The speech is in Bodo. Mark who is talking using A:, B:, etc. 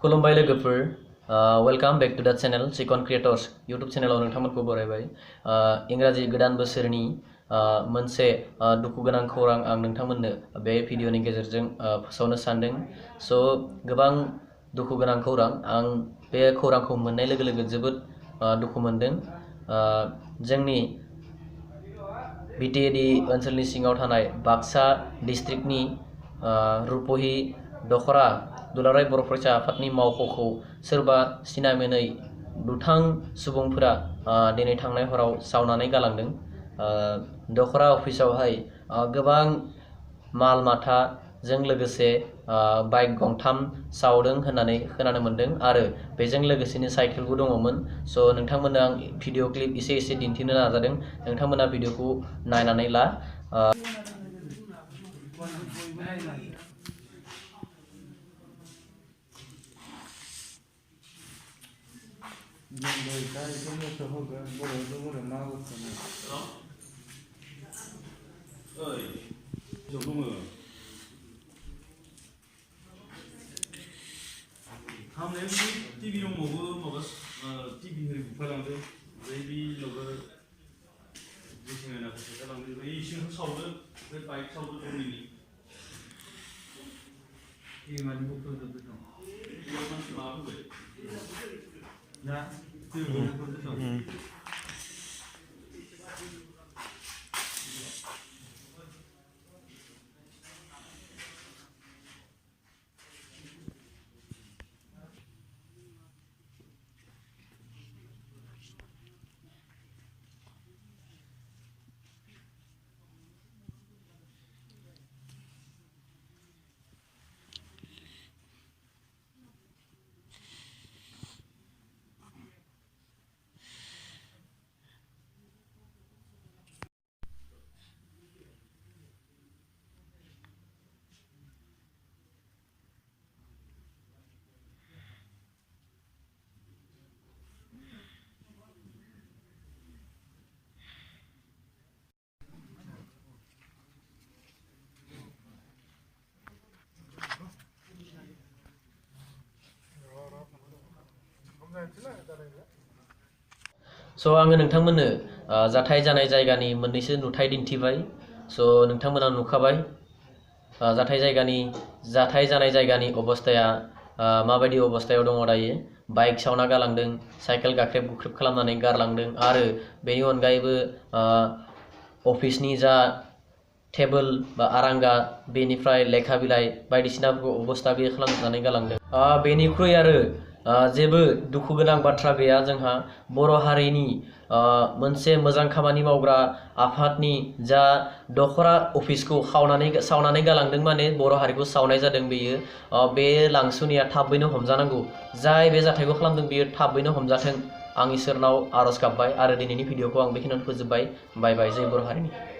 A: खुलुमबाय लोगोफोर welcome back to the channel chicken creators YouTube channel नोंथांमोनखौ बरायबाय इंराजि गोदान बोसोरनि मोनसे दुखु गोनां खौरां आं नोंथांमोननो बे भिडिअनि गेजेरजों फोसावनो सानदों सो गोबां दुखु गोनां खौरां आं बे खौरांखौ मोननाय लोगो लोगो जोबोद दुखु मोनदों जोंनि बिटिएडि ओनसोलनि सिङाव थानाय बाक्सा डिस्ट्रिक्टनि रुपहि दखरा दुलाराय बर' फरायसा आफादनि मावख'खौ सोरबा सिना मोनै दुथां सुबुंफोरा दिनै थांनाय हराव सावनानै गालांदों दखरा अफिसावहाय गोबां माल माथाजों लोगोसे बाइक गंथाम सावदों होननानै खोनानो मोनदों आरो बेजों लोगोसेनो साइकेलबो दङमोन स' नोंथांमोननो आं भिडिअ क्लिप एसे दिन्थिनो नाजादों नोंथांमोना भिडिअखौ नायनानै ला
B: TV yang mau gue TV hari buka langsung, jadi logo di sini nak kita langsung, jadi isu saudara, jadi baik saudara ini. Ini mana buku tu betul? Ini mana sebab tu? Ya, tu betul.
A: So आङो नोंथांमोननो जाथाय जानाय जायगानि मोननैसो नुथाय दिन्थिबाय सो नोंथांमोना नुखाबाय जाथाय जानाय जायगानि अबस्थाया माबायदि अबस्थायाव दङ दायो बाइक सावना गालांदों साइकेल गाख्रेब गुख्रेब खालामनानै गारलांदों आरो बेनि अनगायैबो अफिसनि जा टेबल बा आरांगा बेनिफ्राय लेखा बिलाइ बायदिसिनाफोरखौ अबस्था गैयै खालामनानै गालांदों बेनिख्रुइ आरो जेबो दुखु गोनां बाथ्रा गैया जोंहा बर' हारिनि मोनसे मोजां खामानि मावग्रा आफादनि जा दखरा अफिसखौ सावनानै गालांदों माने बर' हारिखौ सावनाय जादों बेयो बे लांसुनिया थाबैनो हमजानांगौ जाय बे जाथायखौ खालामदों बेयो थाबैनो हमजाथों आं इसोरनाव आरज गाबबाय आरो दिनैनि भिडिअखौ आं बेखिनियावनो फोजोबबाय बाय बाय जय बर' हारिनि